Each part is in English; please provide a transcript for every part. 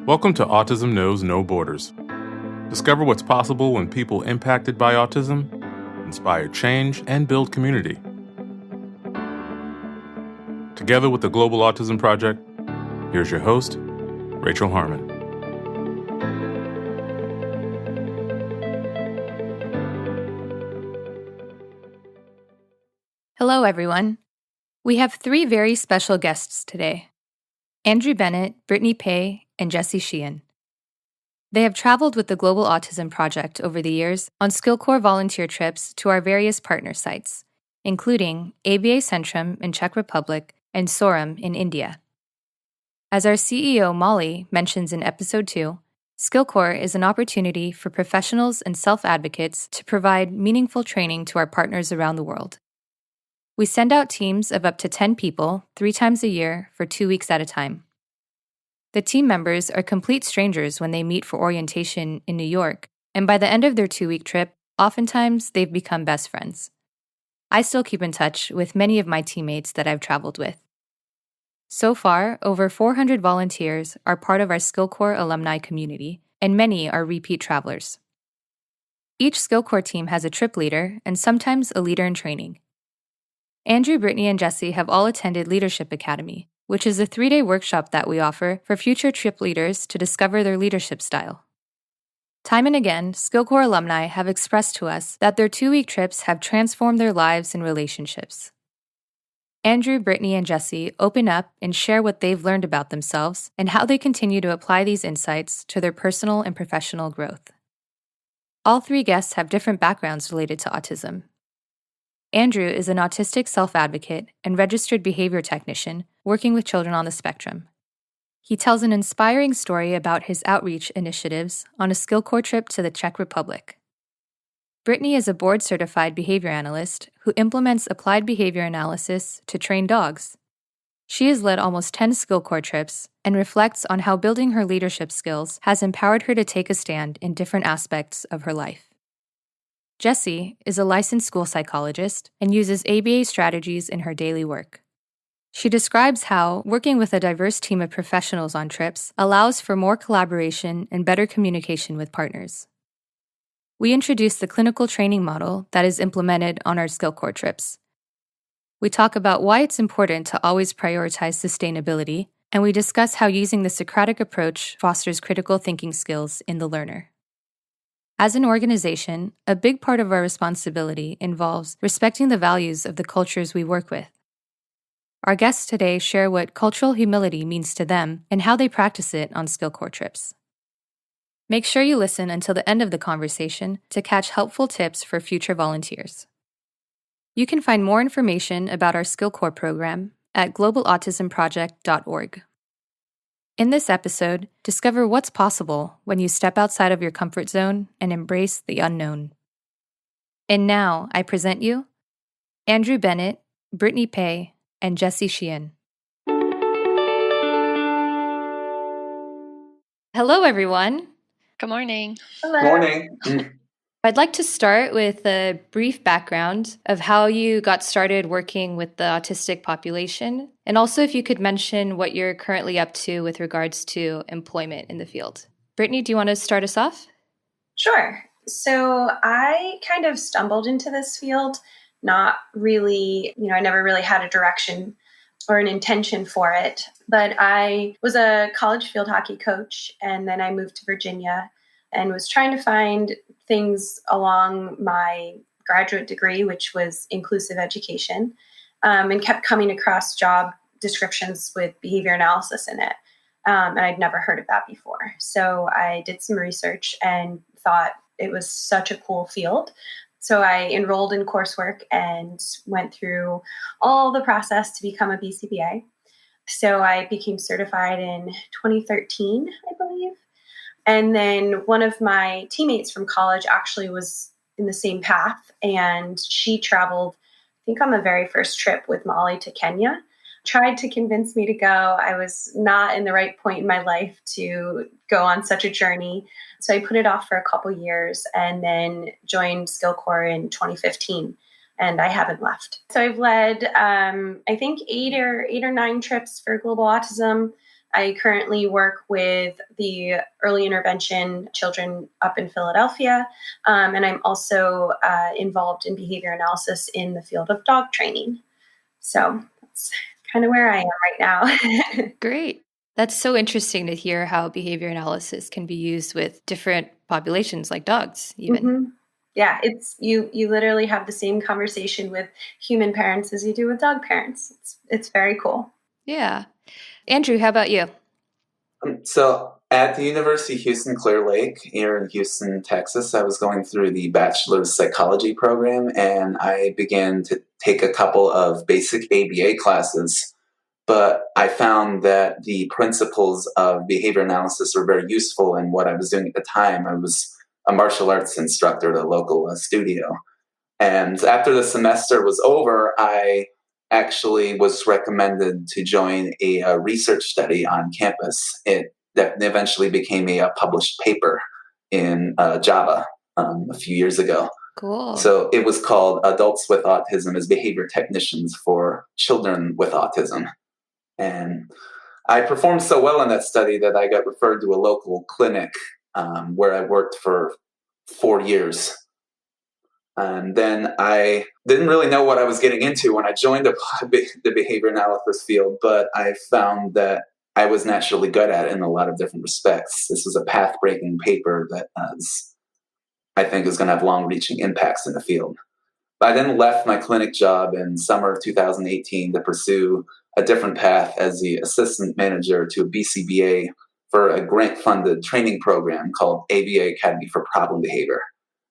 Welcome to Autism Knows No Borders. Discover what's possible when people impacted by autism inspire change and build community. Together with the Global Autism Project, here's your host, Rachel Harmon. Hello, everyone. We have three very special guests today: Andrew Bennett, Brittney Paye, and Jessie Sheahan. They have traveled with the Global Autism Project over the years on SkillCorps volunteer trips to our various partner sites, including ABA Centrum in Czech Republic and SOREM in India. As our CEO Molly mentions in Episode 2, SkillCorps is an opportunity for professionals and self-advocates to provide meaningful training to our partners around the world. We send out teams of up to 10 people 3 times a year for 2 weeks at a time. The team members are complete strangers when they meet for orientation in New York, and by the end of their 2-week trip, oftentimes they've become best friends. I still keep in touch with many of my teammates that I've traveled with. So far, over 400 volunteers are part of our SkillCorps alumni community, and many are repeat travelers. Each SkillCorps team has a trip leader and sometimes a leader in training. Andrew, Brittney, and Jessie have all attended Leadership Academy, which is a 3-day workshop that we offer for future trip leaders to discover their leadership style. Time and again, SkillCorps alumni have expressed to us that their 2-week trips have transformed their lives and relationships. Andrew, Brittney, and Jessie open up and share what they've learned about themselves and how they continue to apply these insights to their personal and professional growth. All 3 guests have different backgrounds related to autism. Andrew is an autistic self-advocate and registered behavior technician working with children on the spectrum. He tells an inspiring story about his outreach initiatives on a SkillCorps trip to the Czech Republic. Brittney is a board-certified behavior analyst who implements applied behavior analysis to train dogs. She has led almost 10 SkillCorps trips and reflects on how building her leadership skills has empowered her to take a stand in different aspects of her life. Jessie is a licensed school psychologist and uses ABA strategies in her daily work. She describes how working with a diverse team of professionals on trips allows for more collaboration and better communication with partners. We introduce the clinical training model that is implemented on our SkillCorps trips. We talk about why it's important to always prioritize sustainability, and we discuss how using the Socratic approach fosters critical thinking skills in the learner. As an organization, a big part of our responsibility involves respecting the values of the cultures we work with. Our guests today share what cultural humility means to them and how they practice it on SkillCorps trips. Make sure you listen until the end of the conversation to catch helpful tips for future volunteers. You can find more information about our SkillCorps program at globalautismproject.org. In this episode, discover what's possible when you step outside of your comfort zone and embrace the unknown. And now, I present you Andrew Bennett, Brittney Paye, and Jessie Sheahan. Hello, everyone. Good morning. Hello. Morning. I'd like to start with a brief background of how you got started working with the autistic population, and also if you could mention what you're currently up to with regards to employment in the field. Brittney, do you want to start us off? Sure. So I kind of stumbled into this field, not really, I never really had a direction or an intention for it, but I was a college field hockey coach, and then I moved to Virginia and was trying to find things along my graduate degree, which was inclusive education, and kept coming across job descriptions with behavior analysis in it. And I'd never heard of that before. So I did some research and thought it was such a cool field. So I enrolled in coursework and went through all the process to become a BCBA. So I became certified in 2013, I believe. And then one of my teammates from college actually was in the same path, and she traveled, I think, on the very first trip with Molly to Kenya. Tried to convince me to go. I was not in the right point in my life to go on such a journey. So I put it off for a couple years and then joined SkillCorps in 2015. And I haven't left. So I've led, I think, eight or 9 trips for Global Autism. I currently work with the early intervention children up in Philadelphia, and I'm also involved in behavior analysis in the field of dog training. So that's kind of where I am right now. Great. That's so interesting to hear how behavior analysis can be used with different populations, like dogs, even. Mm-hmm. Yeah, it's you literally have the same conversation with human parents as you do with dog parents. It's very cool. Yeah. Andrew, how about you? So at the University of Houston Clear Lake here in Houston, Texas, I was going through the bachelor's psychology program, and I began to take a couple of basic ABA classes. But I found that the principles of behavior analysis were very useful in what I was doing at the time. I was a martial arts instructor at a local studio. And after the semester was over, I actually was recommended to join a research study on campus. That eventually became a published paper in Java a few years ago. Cool. So it was called Adults with Autism as Behavior Technicians for Children with Autism. And I performed so well in that study that I got referred to a local clinic where I worked for 4 years. And then I didn't really know what I was getting into when I joined the behavior analysis field, but I found that I was naturally good at it in a lot of different respects. This was a path-breaking paper that I think is going to have long-reaching impacts in the field. But I then left my clinic job in summer of 2018 to pursue a different path as the assistant manager to a BCBA for a grant-funded training program called ABA Academy for Problem Behavior.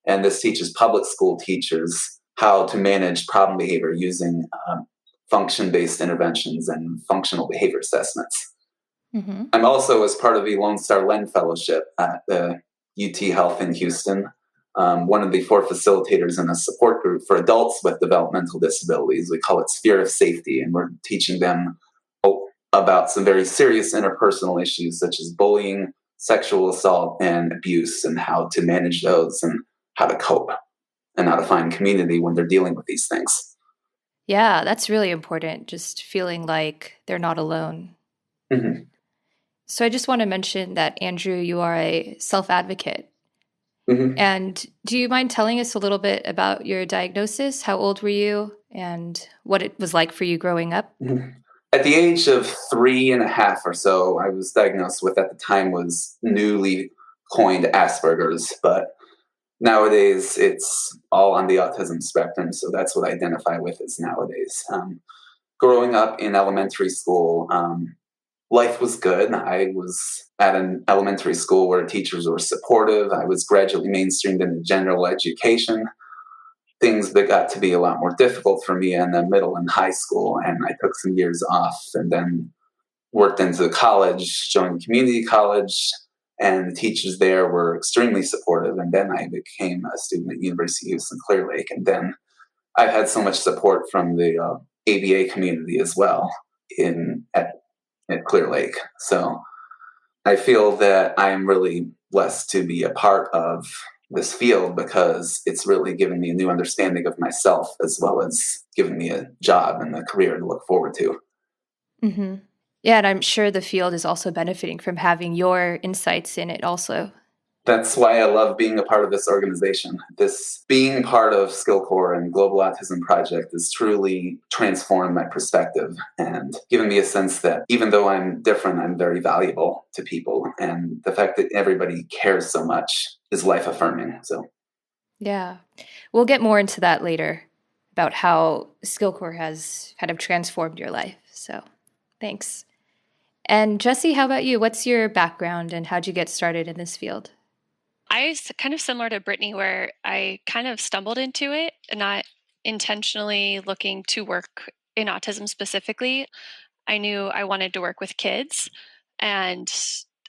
And this teaches public school teachers how to manage problem behavior using function-based interventions and functional behavior assessments. Mm-hmm. I'm also, as part of the Lone Star Len Fellowship at the UT Health in Houston, one of the 4 facilitators in a support group for adults with developmental disabilities. We call it Sphere of Safety, and we're teaching them about some very serious interpersonal issues such as bullying, sexual assault, and abuse, and how to manage those and how to cope and how to find community when they're dealing with these things. Yeah, that's really important, just feeling like they're not alone. Mm-hmm. So I just want to mention that, Andrew, you are a self-advocate. Mm-hmm. And do you mind telling us a little bit about your diagnosis? How old were you and what it was like for you growing up? Mm-hmm. At the age of 3.5 or so, I was diagnosed with, at the time, was newly coined Asperger's, but nowadays it's all on the autism spectrum, so that's what I identify with as nowadays. Growing up in elementary school, life was good. I was at an elementary school where teachers were supportive. I was gradually mainstreamed into general education. Things that got to be a lot more difficult for me in the middle and high school, and I took some years off and then worked into college, joined community college, and the teachers there were extremely supportive. And then I became a student at University of Houston Clear Lake, and then I've had so much support from the ABA community as well at Clear Lake. So I feel that I'm really blessed to be a part of this field because it's really given me a new understanding of myself as well as given me a job and a career to look forward to. Mm-hmm. Yeah, and I'm sure the field is also benefiting from having your insights in it also. That's why I love being a part of this organization. This being part of SkillCorps and Global Autism Project has truly transformed my perspective and given me a sense that even though I'm different, I'm very valuable to people. And the fact that everybody cares so much is life affirming. So, yeah, we'll get more into that later about how SkillCorps has kind of transformed your life. So thanks. And Jessie, how about you? What's your background and how'd you get started in this field? I was kind of similar to Brittney, where I kind of stumbled into it, not intentionally looking to work in autism specifically. I knew I wanted to work with kids. And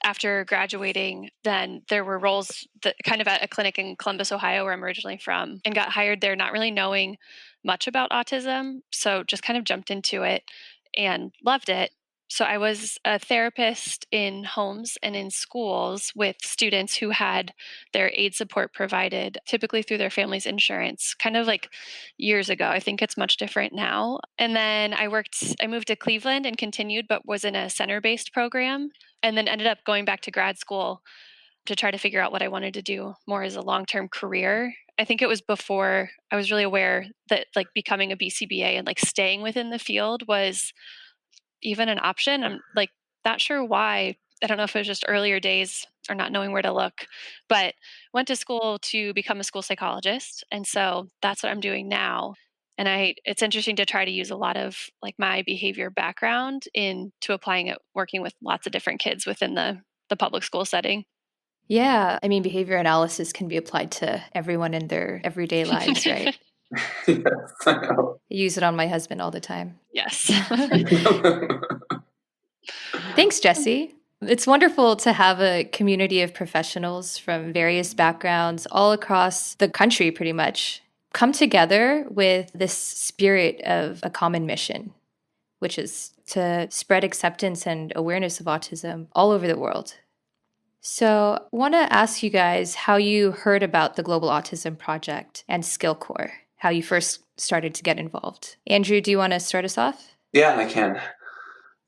after graduating, then there were roles that kind of at a clinic in Columbus, Ohio, where I'm originally from, and got hired there, not really knowing much about autism. So just kind of jumped into it and loved it. So I was a therapist in homes and in schools with students who had their aid support provided, typically through their family's insurance, kind of like years ago. I think it's much different now. And then I moved to Cleveland and continued, but was in a center-based program, and then ended up going back to grad school to try to figure out what I wanted to do more as a long-term career. I think it was before I was really aware that like becoming a BCBA and like staying within the field was even an option. I'm like not sure why. I don't know if it was just earlier days or not knowing where to look, but went to school to become a school psychologist. And so that's what I'm doing now. And it's interesting to try to use a lot of like my behavior background into applying it, working with lots of different kids within the public school setting. Yeah, I mean, behavior analysis can be applied to everyone in their everyday lives, right? Yes, I know. I use it on my husband all the time. Yes. Thanks, Jessie. It's wonderful to have a community of professionals from various backgrounds all across the country, pretty much, come together with this spirit of a common mission, which is to spread acceptance and awareness of autism all over the world. So I want to ask you guys how you heard about the Global Autism Project and SkillCorps, how you first started to get involved. Andrew, do you want to start us off? Yeah, I can.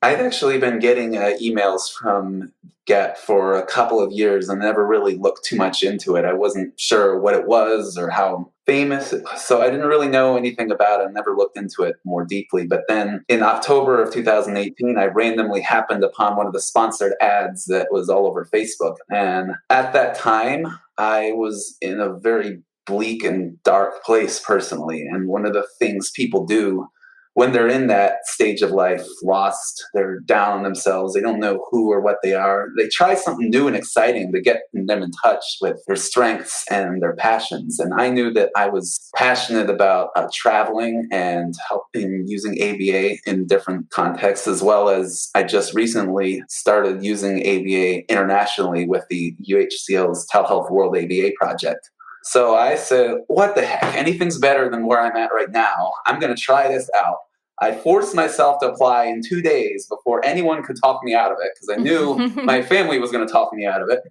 I've actually been getting emails from GET for a couple of years and never really looked too much into it. I wasn't sure what it was or how famous it was, so I didn't really know anything about it. I never looked into it more deeply. But then in October of 2018, I randomly happened upon one of the sponsored ads that was all over Facebook. And at that time, I was in a very bleak and dark place personally. And one of the things people do when they're in that stage of life, lost, they're down on themselves, they don't know who or what they are, they try something new and exciting to get them in touch with their strengths and their passions. And I knew that I was passionate about traveling and helping using ABA in different contexts, as well as I just recently started using ABA internationally with the UHCL's Telehealth World ABA project. So I said, what the heck? Anything's better than where I'm at right now. I'm going to try this out. I forced myself to apply in 2 days before anyone could talk me out of it, because I knew my family was going to talk me out of it.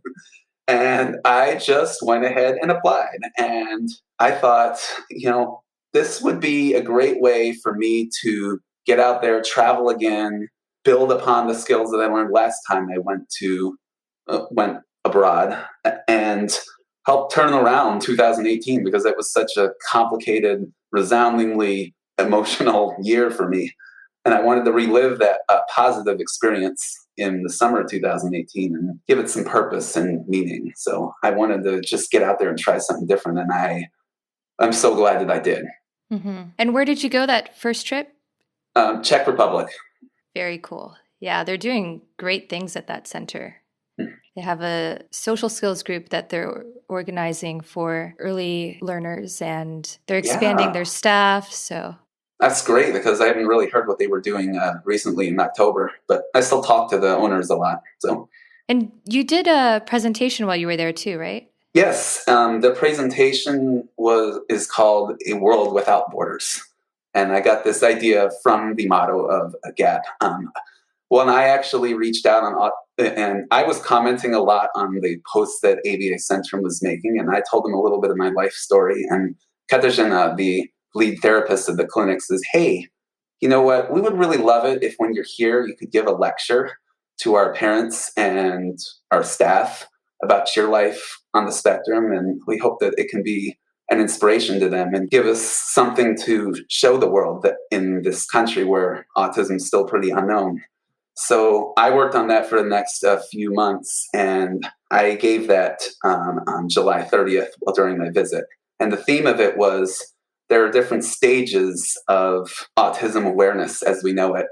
And I just went ahead and applied. And I thought, this would be a great way for me to get out there, travel again, build upon the skills that I learned last time I went abroad, and helped turn around 2018, because it was such a complicated, resoundingly emotional year for me. And I wanted to relive that positive experience in the summer of 2018 and give it some purpose and meaning. So I wanted to just get out there and try something different. And I'm so glad that I did. Mm-hmm. And where did you go that first trip? Czech Republic. Very cool. Yeah, they're doing great things at that center. They have a social skills group that they're organizing for early learners, and they're expanding their staff. So that's great, because I haven't really heard what they were doing recently in October, but I still talk to the owners a lot. And you did a presentation while you were there too, right? Yes, the presentation is called A World Without Borders. And I got this idea from the motto of GAP. When I actually reached out and I was commenting a lot on the posts that ABA Centrum was making, and I told them a little bit of my life story. And Katarzyna, the lead therapist of the clinic, says, hey, you know what? We would really love it if when you're here, you could give a lecture to our parents and our staff about your life on the spectrum. And we hope that it can be an inspiration to them and give us something to show the world that in this country where autism is still pretty unknown. So I worked on that for the next few months, and I gave that on July 30th during my visit. And the theme of it was there are different stages of autism awareness as we know it.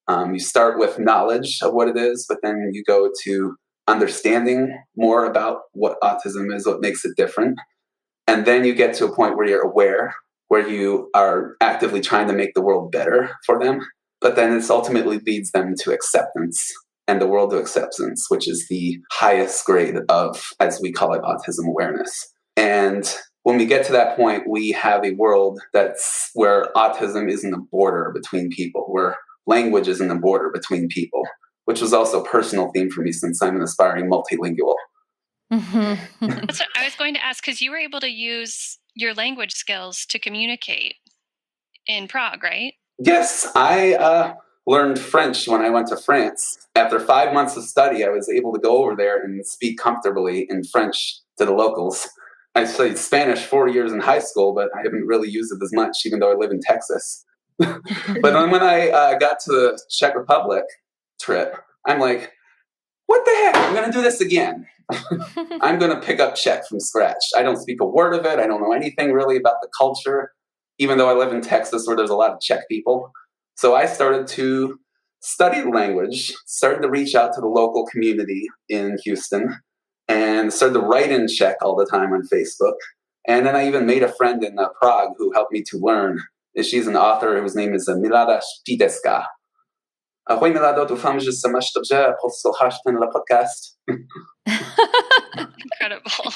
You start with knowledge of what it is, but then you go to understanding more about what autism is, what makes it different. And then you get to a point where you're aware, where you are actively trying to make the world better for them. But then it ultimately leads them to acceptance and the world of acceptance, which is the highest grade of, as we call it, autism awareness. And when we get to that point, we have a world that's where autism isn't a border between people, where language isn't a border between people, which was also a personal theme for me since I'm an aspiring multilingual. That's what I was going to ask, because you were able to use your language skills to communicate in Prague, right? Yes, I learned French when I went to France. After 5 months of study, I was able to go over there and speak comfortably in French to the locals. I studied Spanish 4 years in high school, but I haven't really used it as much, even though I live in Texas. But then when I got to the Czech Republic trip, I'm like, what the heck? I'm going to do this again. I'm going to pick up Czech from scratch. I don't speak a word of it. I don't know anything really about the culture, even though I live in Texas where there's a lot of Czech people. So I started to study the language, started to reach out to the local community in Houston, and started to write in Czech all the time on Facebook. And then I even made a friend in Prague who helped me to learn. She's an author whose name is Milada Špíteska. Ahoj Milado, doufám, že se máš dobře a posloucháš tenhle podcast. Incredible.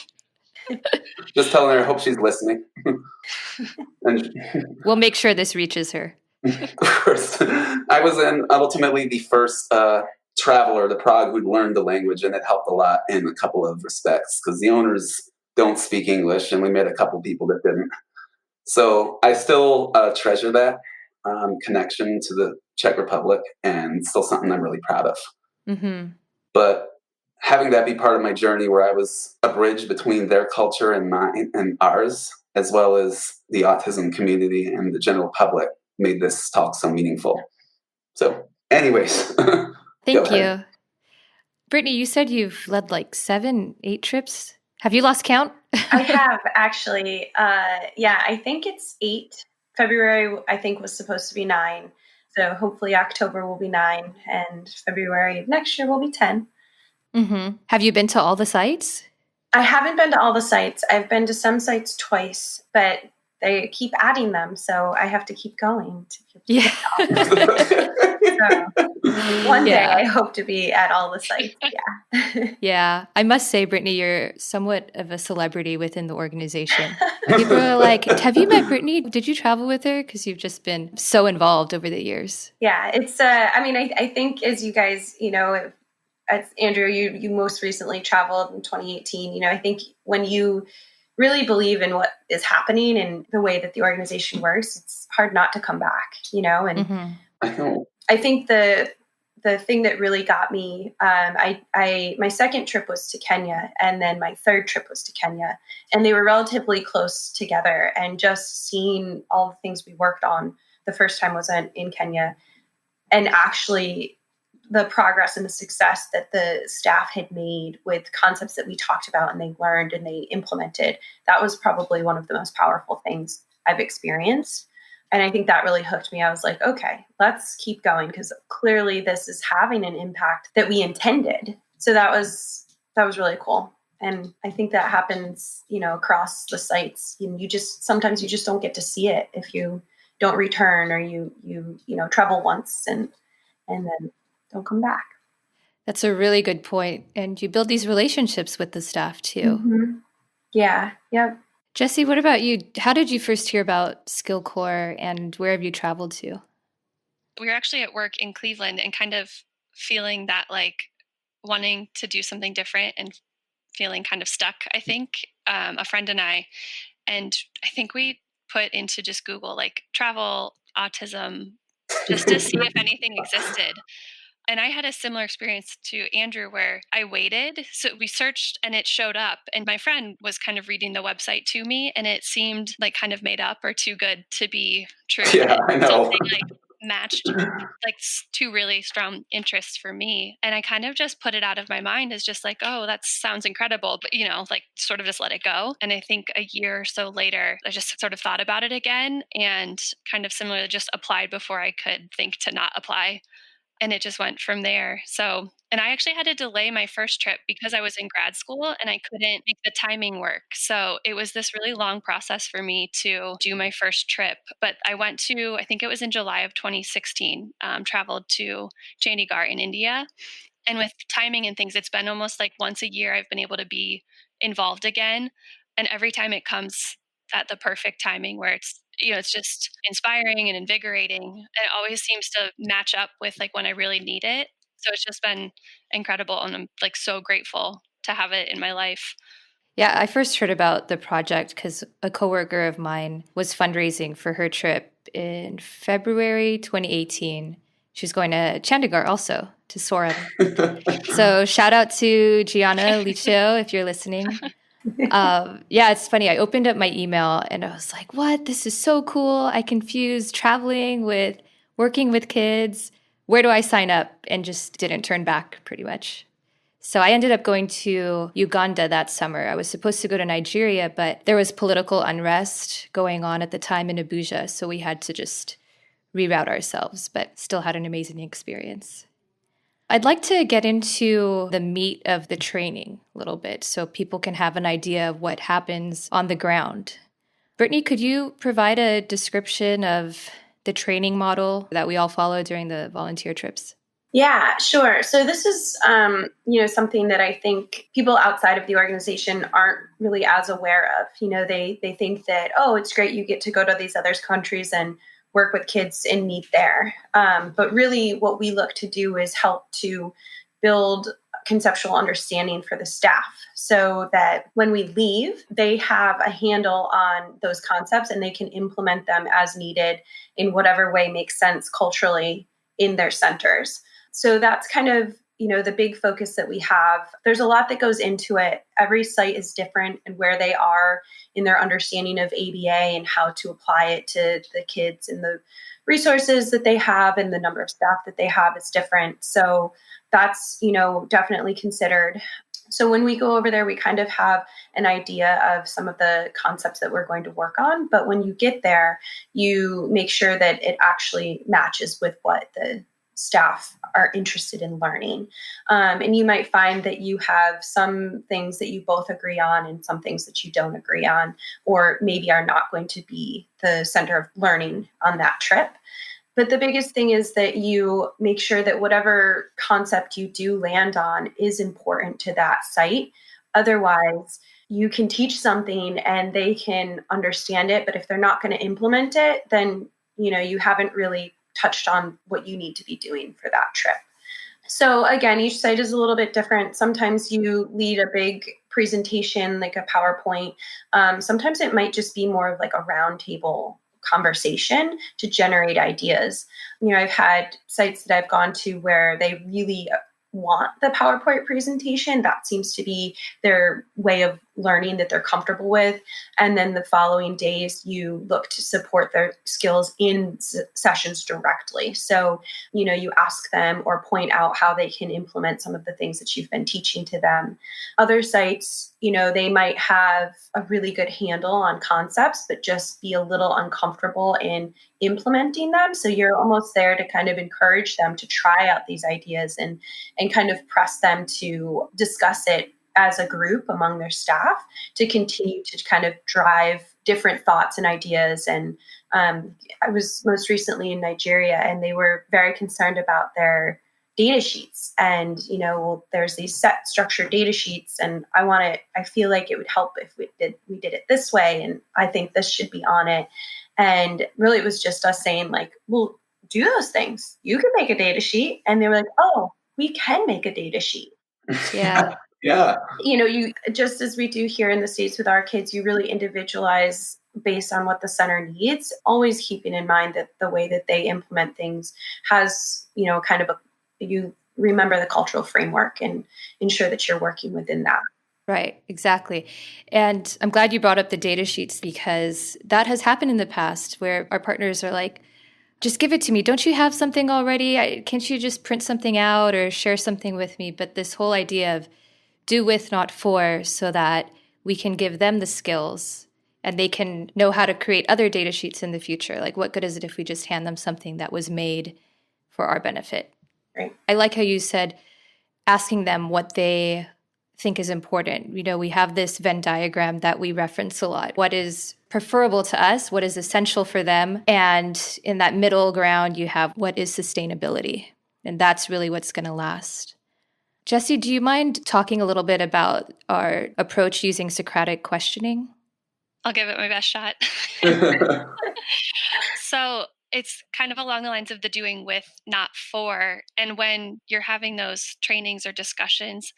Just telling her I hope she's listening. And we'll make sure this reaches her. Of course. I was ultimately the first traveler to Prague who'd learned the language, and it helped a lot in a couple of respects because the owners don't speak English, and we met a couple people that didn't. So I still treasure that connection to the Czech Republic, and still something I'm really proud of. Mm-hmm. But having that be part of my journey where I was a bridge between their culture and mine and ours, as well as the autism community and the general public, made this talk so meaningful. So anyways. Thank you. Brittney, you said you've led like 7, 8 trips. Have you lost count? I have, actually. I think it's 8. February, I think, was supposed to be 9. So hopefully October will be 9, and February of next year will be 10. Mm-hmm. Have you been to all the sites? I haven't been to all the sites. I've been to some sites twice, but they keep adding them, so I have to keep going. Yeah. So one day I hope to be at all the sites. Yeah. Yeah. I must say, Brittney, you're somewhat of a celebrity within the organization. People are like, have you met Brittney? Did you travel with her? Because you've just been so involved over the years. Yeah. It's, I think as you guys, as Andrew, you most recently traveled in 2018. I think when you really believe in what is happening and the way that the organization works, it's hard not to come back, and Mm-hmm. I think the thing that really got me, my second trip was to Kenya, and then my third trip was to Kenya, and they were relatively close together, and just seeing all the things we worked on the first time was in Kenya, and actually the progress and the success that the staff had made with concepts that we talked about and they learned and they implemented, that was probably one of the most powerful things I've experienced. And I think that really hooked me. I was like, okay, let's keep going, because clearly this is having an impact that we intended. So that was really cool. And I think that happens, across the sites. Sometimes you just don't get to see it if you don't return, or you travel once and then don't come back. That's a really good point. And you build these relationships with the staff too. Mm-hmm. Yeah. Yep. Jessie, what about you? How did you first hear about SkillCorps, and where have you traveled to? We were actually at work in Cleveland and kind of feeling that, like, wanting to do something different and feeling kind of stuck, I think, a friend and I think we put into just Google, like, travel autism, just to see if anything existed. And I had a similar experience to Andrew, where I waited. So we searched and it showed up. And my friend was kind of reading the website to me, and it seemed like kind of made up or too good to be true. Yeah, I know. Something like matched like 2 really strong interests for me. And I kind of just put it out of my mind as just like, oh, that sounds incredible. But, like, sort of just let it go. And I think a year or so later, I just sort of thought about it again, and kind of similarly just applied before I could think to not apply. And it just went from there. So, and I actually had to delay my first trip because I was in grad school and I couldn't make the timing work. So it was this really long process for me to do my first trip. But I went to, I think it was in July of 2016, traveled to Chandigarh in India. And with timing and things, it's been almost like once a year I've been able to be involved again. And every time it comes at the perfect timing where it's just inspiring and invigorating. And it always seems to match up with like when I really need it. So it's just been incredible. And I'm like so grateful to have it in my life. Yeah, I first heard about the project because a coworker of mine was fundraising for her trip in February 2018. She's going to Chandigarh also, to SOREM. So shout out to Gianna Licio if you're listening. Yeah, it's funny. I opened up my email and I was like, what? This is so cool. I confused traveling with working with kids. Where do I sign up? And just didn't turn back pretty much. So I ended up going to Uganda that summer. I was supposed to go to Nigeria, but there was political unrest going on at the time in Abuja. So we had to just reroute ourselves, but still had an amazing experience. I'd like to get into the meat of the training a little bit so people can have an idea of what happens on the ground. Brittney, could you provide a description of the training model that we all follow during the volunteer trips? Yeah, sure. So this is, something that I think people outside of the organization aren't really as aware of. They think that, oh, it's great you get to go to these other countries and work with kids in need there. But really what we look to do is help to build conceptual understanding for the staff so that when we leave, they have a handle on those concepts and they can implement them as needed in whatever way makes sense culturally in their centers. So that's kind of, the big focus that we have. There's a lot that goes into it. Every site is different and where they are in their understanding of ABA and how to apply it to the kids, and the resources that they have and the number of staff that they have is different. So that's, definitely considered. So when we go over there, we kind of have an idea of some of the concepts that we're going to work on. But when you get there, you make sure that it actually matches with what the staff are interested in learning. And you might find that you have some things that you both agree on and some things that you don't agree on, or maybe are not going to be the center of learning on that trip. But the biggest thing is that you make sure that whatever concept you do land on is important to that site. Otherwise, you can teach something and they can understand it, but if they're not going to implement it, then you haven't really touched on what you need to be doing for that trip. So again, each site is a little bit different. Sometimes you lead a big presentation, like a PowerPoint. Sometimes it might just be more of like a roundtable conversation to generate ideas. I've had sites that I've gone to where they really want the PowerPoint presentation. That seems to be their way of learning that they're comfortable with. And then the following days, you look to support their skills in sessions directly. So, you ask them or point out how they can implement some of the things that you've been teaching to them. Other sites, they might have a really good handle on concepts, but just be a little uncomfortable in implementing them. So you're almost there to kind of encourage them to try out these ideas and kind of press them to discuss it as a group among their staff to continue to kind of drive different thoughts and ideas. And I was most recently in Nigeria, and they were very concerned about their data sheets. And, there's these set structured data sheets, and I feel like it would help if we did it this way. And I think this should be on it. And really it was just us saying like, well, do those things. You can make a data sheet. And they were like, oh, we can make a data sheet. Yeah. Yeah. You just as we do here in the States with our kids, you really individualize based on what the center needs, always keeping in mind that the way that they implement things has, kind of you remember the cultural framework and ensure that you're working within that. Right, exactly. And I'm glad you brought up the data sheets because that has happened in the past where our partners are like, just give it to me. Don't you have something already? Can't you just print something out or share something with me? But this whole idea of do with, not for, so that we can give them the skills and they can know how to create other data sheets in the future. Like, what good is it if we just hand them something that was made for our benefit? Right. I like how you said asking them what they think is important. We have this Venn diagram that we reference a lot. What is preferable to us? What is essential for them? And in that middle ground, you have what is sustainability. And that's really what's going to last. Jessie, do you mind talking a little bit about our approach using Socratic questioning? I'll give it my best shot. So it's kind of along the lines of the doing with, not for. And when you're having those trainings or discussions,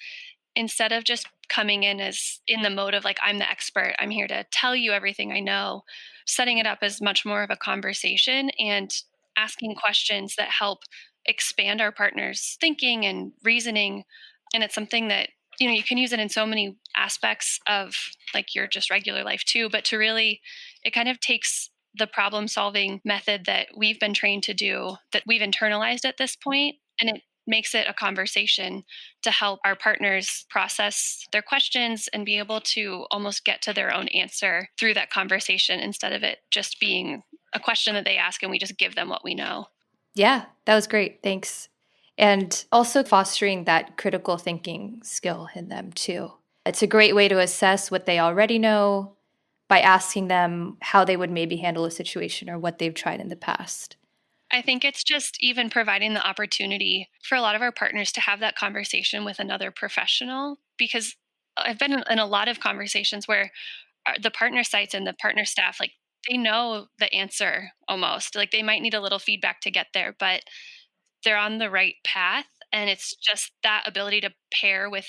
instead of just coming in as in the mode of like, I'm the expert, I'm here to tell you everything I know, setting it up as much more of a conversation and asking questions that help expand our partner's thinking and reasoning. And it's something that, you can use it in so many aspects of like your just regular life too, but to really, it kind of takes the problem solving method that we've been trained to do, that we've internalized at this point, and it makes it a conversation to help our partners process their questions and be able to almost get to their own answer through that conversation, instead of it just being a question that they ask and we just give them what we know. Yeah, that was great. Thanks. And also fostering that critical thinking skill in them too. It's a great way to assess what they already know by asking them how they would maybe handle a situation or what they've tried in the past. I think it's just even providing the opportunity for a lot of our partners to have that conversation with another professional, because I've been in a lot of conversations where the partner sites and the partner staff, like, they know the answer almost. Like, they might need a little feedback to get there, but they're on the right path. And it's just that ability to pair with,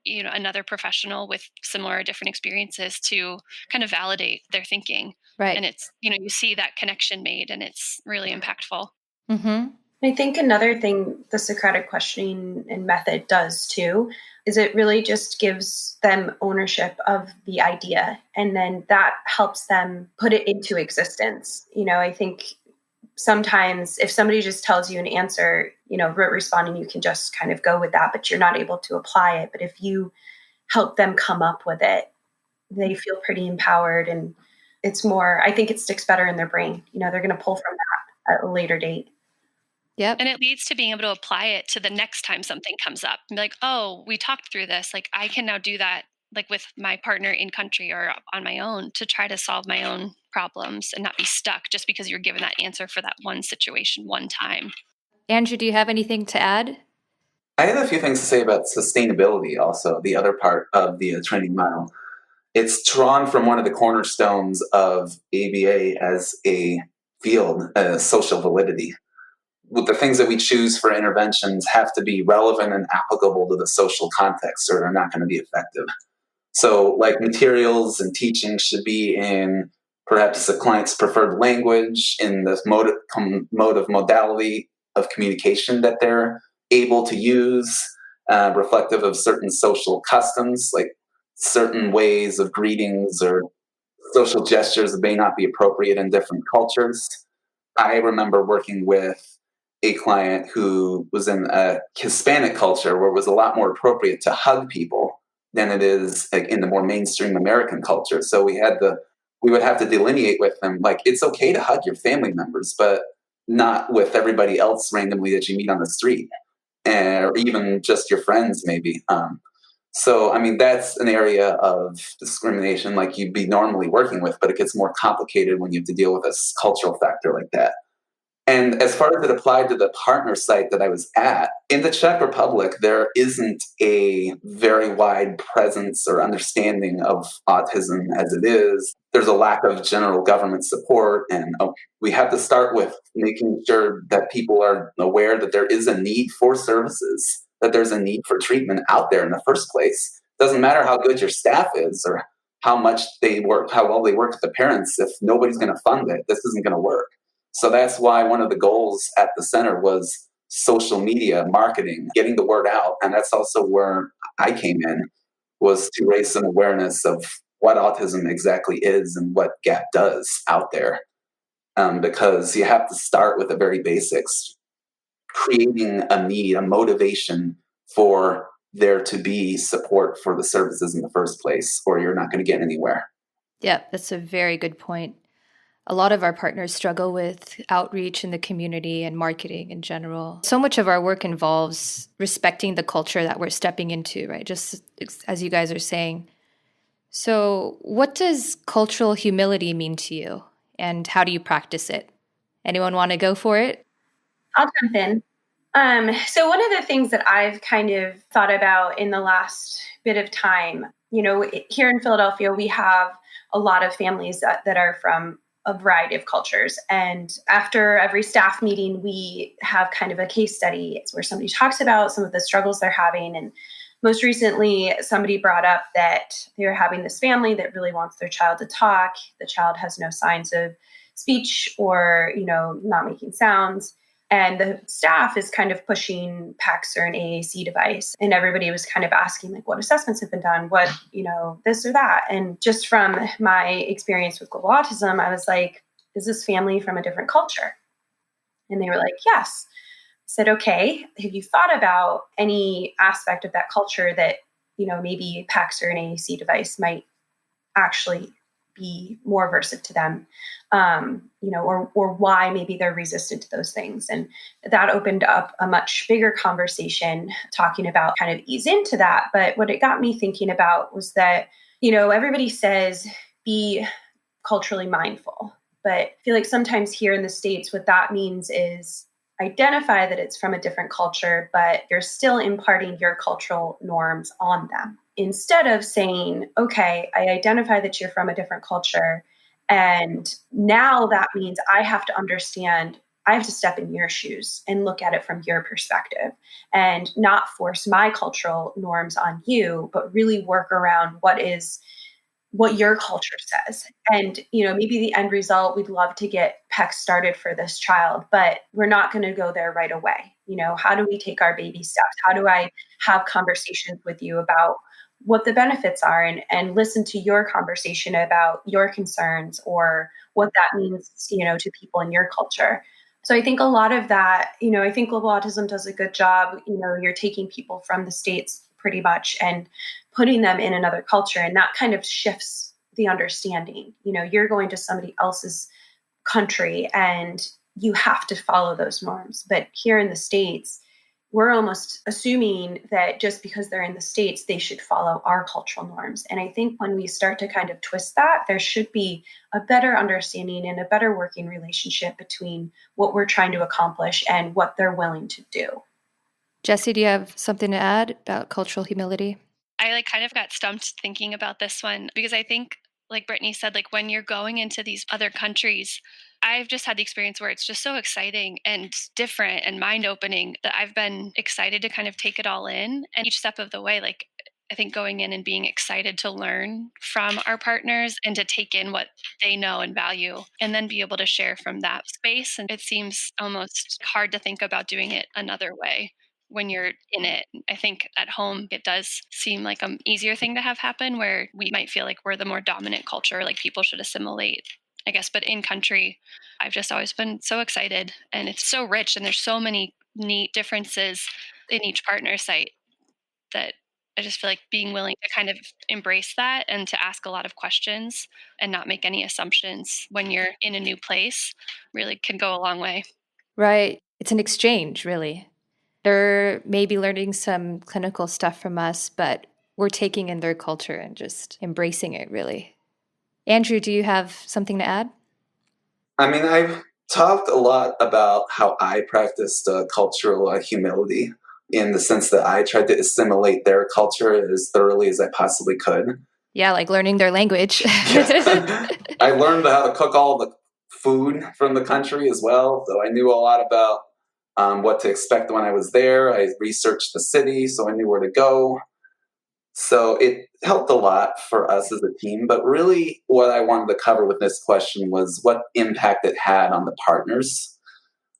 another professional with similar or different experiences to kind of validate their thinking. Right. And it's, you see that connection made, and it's really impactful. Mm-hmm. I think another thing the Socratic questioning and method does too is it really just gives them ownership of the idea, and then that helps them put it into existence. I think sometimes if somebody just tells you an answer, responding, you can just kind of go with that, but you're not able to apply it. But if you help them come up with it, they feel pretty empowered, and it's more, I think it sticks better in their brain. They're going to pull from that at a later date. Yep. And it leads to being able to apply it to the next time something comes up. And be like, oh, we talked through this. Like, I can now do that, like with my partner in country or on my own, to try to solve my own problems and not be stuck just because you're given that answer for that one situation one time. Andrew, do you have anything to add? I have a few things to say about sustainability also, the other part of the training model. It's drawn from one of the cornerstones of ABA as a field, social validity. The things that we choose for interventions have to be relevant and applicable to the social context, or they're not going to be effective. So, like, materials and teaching should be in perhaps the client's preferred language, in the mode of modality of communication that they're able to use, reflective of certain social customs, like certain ways of greetings or social gestures that may not be appropriate in different cultures. I remember working with a client who was in a Hispanic culture where it was a lot more appropriate to hug people than it is like in the more mainstream American culture. So we would have to delineate with them, like, it's okay to hug your family members, but not with everybody else randomly that you meet on the street, or even just your friends maybe. So, I mean, that's an area of discrimination like you'd be normally working with, but it gets more complicated when you have to deal with a cultural factor like that. And as far as it applied to the partner site that I was at, in the Czech Republic, there isn't a very wide presence or understanding of autism as it is. There's a lack of general government support, and we have to start with making sure that people are aware that there is a need for services, that there's a need for treatment out there in the first place. It doesn't matter how good your staff is or how much they work, how well they work with the parents. If nobody's going to fund it, this isn't going to work. So that's why one of the goals at the center was social media marketing, getting the word out. And that's also where I came in, was to raise some awareness of what autism exactly is and what GAP does out there. Because you have to start with the very basics, creating a need, a motivation for there to be support for the services in the first place, or you're not going to get anywhere. Yeah, that's a very good point. A lot of our partners struggle with outreach in the community and marketing in general. So much of our work involves respecting the culture that we're stepping into, right? Just as you guys are saying. So what does cultural humility mean to you, and how do you practice it? Anyone want to go for it? I'll jump in. So one of the things that I've kind of thought about in the last bit of time, here in Philadelphia, we have a lot of families that are from a variety of cultures. And after every staff meeting, we have kind of a case study where somebody talks about some of the struggles they're having. And most recently, somebody brought up that they're having this family that really wants their child to talk. The child has no signs of speech or, not making sounds. And the staff is kind of pushing PACS or an AAC device. And everybody was kind of asking, like, what assessments have been done? What, this or that. And just from my experience with global autism, I was like, is this family from a different culture? And they were like, yes. I said, okay, have you thought about any aspect of that culture that, maybe PACS or an AAC device might actually be more aversive to them, or why maybe they're resistant to those things. And that opened up a much bigger conversation talking about kind of ease into that. But what it got me thinking about was that, everybody says be culturally mindful, but I feel like sometimes here in the States, what that means is identify that it's from a different culture, but you're still imparting your cultural norms on them. Instead of saying, okay, I identify that you're from a different culture, and now that means I have to understand, I have to step in your shoes and look at it from your perspective and not force my cultural norms on you, but really work around what your culture says. And, maybe the end result, we'd love to get PECS started for this child, but we're not going to go there right away. How do we take our baby steps? How do I have conversations with you about what the benefits are and listen to your conversation about your concerns or what that means, to people in your culture. So I think a lot of that, I think Global Autism does a good job. You're taking people from the States pretty much and putting them in another culture. And that kind of shifts the understanding. You're going to somebody else's country and you have to follow those norms. But here in the States, we're almost assuming that just because they're in the States, they should follow our cultural norms. And I think when we start to kind of twist that, there should be a better understanding and a better working relationship between what we're trying to accomplish and what they're willing to do. Jessie, do you have something to add about cultural humility? I kind of got stumped thinking about this one because I think, like Brittney said, when you're going into these other countries, I've just had the experience where it's just so exciting and different and mind-opening that I've been excited to kind of take it all in. And each step of the way, I think going in and being excited to learn from our partners and to take in what they know and value and then be able to share from that space. And it seems almost hard to think about doing it another way when you're in it. I think at home, it does seem like an easier thing to have happen where we might feel like we're the more dominant culture, like people should assimilate, I guess. But in country, I've just always been so excited and it's so rich and there's so many neat differences in each partner site that I just feel like being willing to kind of embrace that and to ask a lot of questions and not make any assumptions when you're in a new place really can go a long way. Right. It's an exchange, really. They're maybe learning some clinical stuff from us, but we're taking in their culture and just embracing it, really. Andrew, do you have something to add? I've talked a lot about how I practiced cultural humility in the sense that I tried to assimilate their culture as thoroughly as I possibly could. Yeah, like learning their language. I learned how to cook all the food from the country as well, so I knew a lot about what to expect when I was there. I researched the city, so I knew where to go. So it helped a lot for us as a team. But really what I wanted to cover with this question was what impact it had on the partners.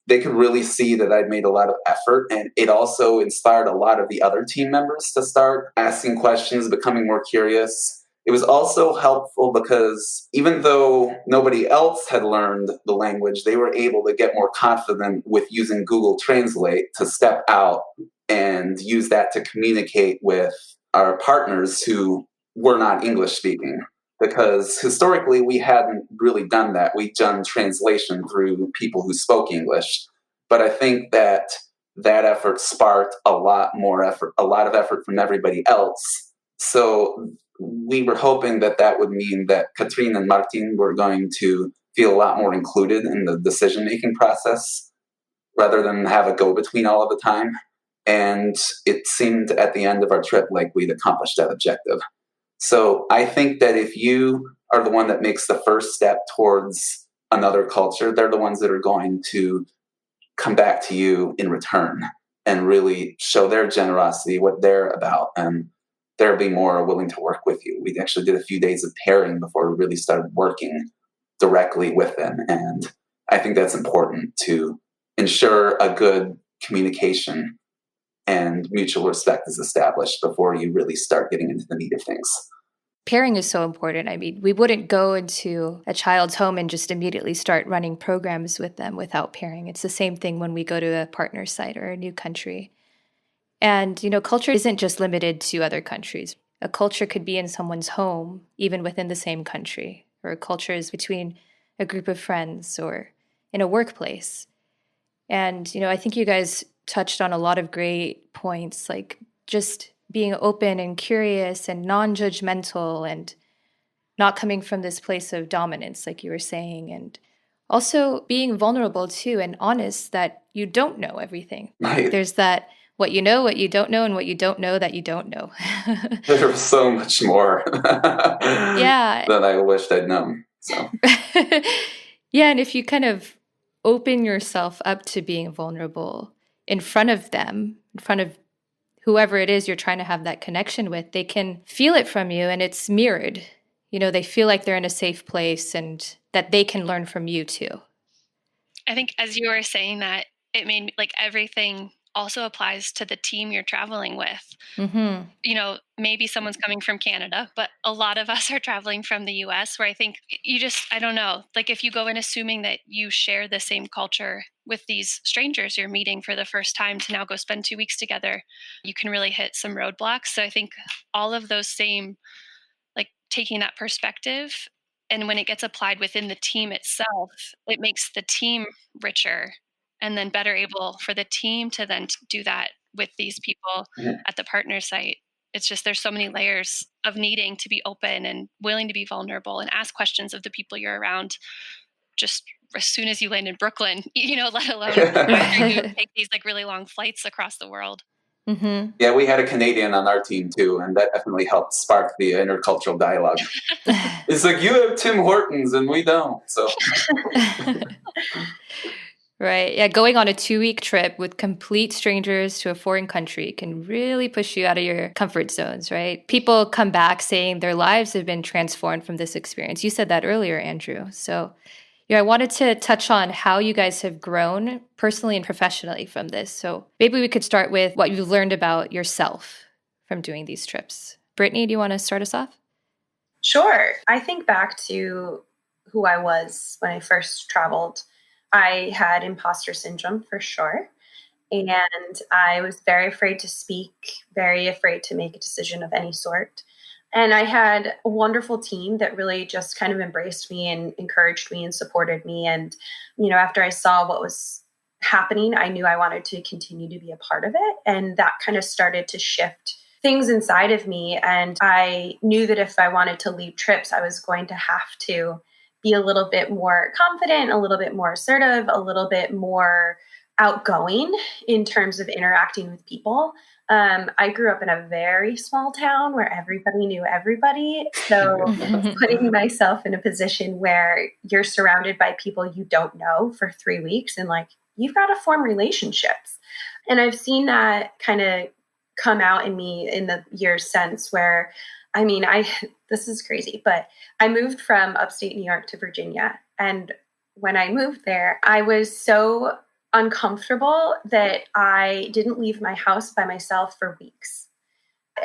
They could really see that I'd made a lot of effort, and it also inspired a lot of the other team members to start asking questions, becoming more curious. It was also helpful because even though nobody else had learned the language, they were able to get more confident with using Google Translate to step out and use that to communicate with our partners who were not English speaking. Because historically, we hadn't really done that. We'd done translation through people who spoke English. But I think that effort sparked a lot of effort from everybody else. So we were hoping that would mean that Katrine and Martin were going to feel a lot more included in the decision-making process rather than have a go-between all of the time. And it seemed at the end of our trip like we'd accomplished that objective. So I think that if you are the one that makes the first step towards another culture, they're the ones that are going to come back to you in return and really show their generosity, what they're about, and they'll be more willing to work with you. We actually did a few days of pairing before we really started working directly with them. And I think that's important to ensure a good communication and mutual respect is established before you really start getting into the meat of things. Pairing is so important. I mean, we wouldn't go into a child's home and just immediately start running programs with them without pairing. It's the same thing when we go to a partner site or a new country. And, culture isn't just limited to other countries. A culture could be in someone's home, even within the same country, or a culture is between a group of friends or in a workplace. And, I think you guys touched on a lot of great points, like just being open and curious and non-judgmental and not coming from this place of dominance, like you were saying, and also being vulnerable too and honest that you don't know everything. Right. There's that what you know, what you don't know, and what you don't know that you don't know. There's so much more Yeah. that I wished I'd known. So. Yeah, and if you kind of open yourself up to being vulnerable in front of them, in front of whoever it is you're trying to have that connection with, they can feel it from you and it's mirrored. They feel like they're in a safe place and that they can learn from you too. I think as you were saying that, it made like everything also applies to the team you're traveling with. Mm-hmm. Maybe someone's coming from Canada, but a lot of us are traveling from the US, where I think I don't know, like if you go in assuming that you share the same culture with these strangers you're meeting for the first time to now go spend 2 weeks together, you can really hit some roadblocks. So I think all of those same, like taking that perspective, and when it gets applied within the team itself, it makes the team richer and then better able for the team to then do that with these people at the partner site. It's just there's so many layers of needing to be open and willing to be vulnerable and ask questions of the people you're around just as soon as you land in Brooklyn, let alone after you take these like really long flights across the world. Mm-hmm. Yeah, we had a Canadian on our team too, and that definitely helped spark the intercultural dialogue. It's like, you have Tim Hortons and we don't, so. Right. Yeah. Going on a 2-week trip with complete strangers to a foreign country can really push you out of your comfort zones, right? People come back saying their lives have been transformed from this experience. You said that earlier, Andrew. So, I wanted to touch on how you guys have grown personally and professionally from this. So maybe we could start with what you've learned about yourself from doing these trips. Brittney, do you want to start us off? Sure. I think back to who I was when I first traveled. I had imposter syndrome for sure. And I was very afraid to speak, very afraid to make a decision of any sort. And I had a wonderful team that really just kind of embraced me and encouraged me and supported me. And, after I saw what was happening, I knew I wanted to continue to be a part of it. And that kind of started to shift things inside of me. And I knew that if I wanted to lead trips, I was going to have to be a little bit more confident, a little bit more assertive, a little bit more outgoing in terms of interacting with people. I grew up in a very small town where everybody knew everybody. So putting myself in a position where you're surrounded by people you don't know for 3 weeks and like, you've got to form relationships. And I've seen that kind of come out in me in the years since where, this is crazy, but I moved from upstate New York to Virginia. And when I moved there, I was so uncomfortable that I didn't leave my house by myself for weeks.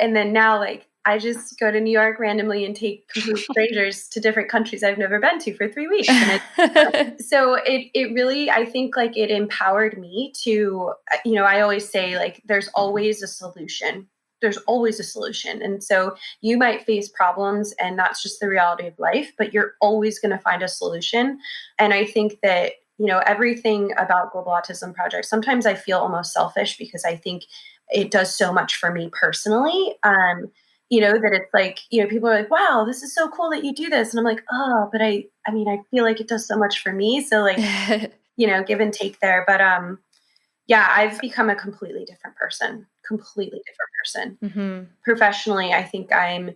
And then now, like, I just go to New York randomly and take complete strangers to different countries I've never been to for 3 weeks. And so it really, I think, like, it empowered me to, I always say, like, there's always a solution. There's always a solution. And so you might face problems and that's just the reality of life, but you're always going to find a solution. And I think that, everything about Global Autism Project, sometimes I feel almost selfish because I think it does so much for me personally. That it's like, people are like, wow, this is so cool that you do this. And I'm like, oh, but I feel like it does so much for me. So like, give and take there. But I've become a completely different person. Mm-hmm. Professionally, I think I'm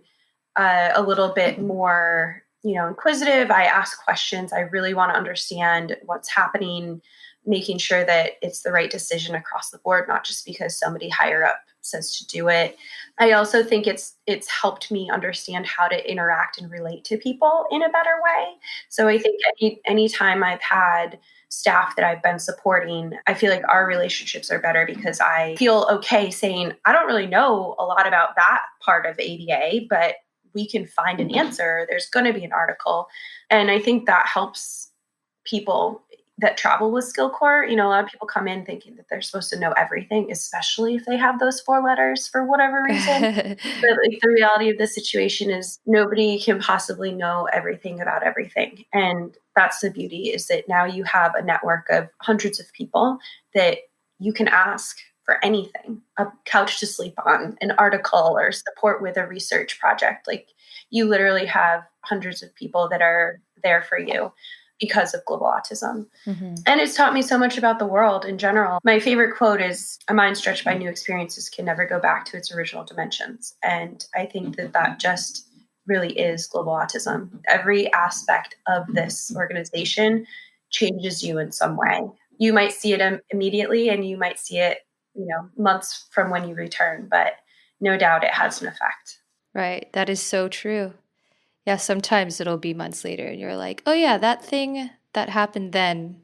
a little bit more inquisitive. I ask questions. I really want to understand what's happening, making sure that it's the right decision across the board, not just because somebody higher up says to do it. I also think it's helped me understand how to interact and relate to people in a better way. So I think anytime I've had staff that I've been supporting, I feel like our relationships are better because I feel okay saying, I don't really know a lot about that part of ABA, but we can find an answer. There's going to be an article. And I think that helps people that travel with SkillCorps. A lot of people come in thinking that they're supposed to know everything, especially if they have those 4 letters for whatever reason. But the reality of the situation is nobody can possibly know everything about everything. And that's the beauty, is that now you have a network of hundreds of people that you can ask for anything, a couch to sleep on, an article, or support with a research project. Like, you literally have hundreds of people that are there for you because of global autism. Mm-hmm. And it's taught me so much about the world in general. My favorite quote is, "A mind stretched by new experiences can never go back to its original dimensions." And I think that just really is global autism. Every aspect of this organization changes you in some way. You might see it immediately, and you might see it, months from when you return, but no doubt it has an effect. Right. That is so true. Yeah, sometimes it'll be months later and you're like, oh yeah, that thing that happened then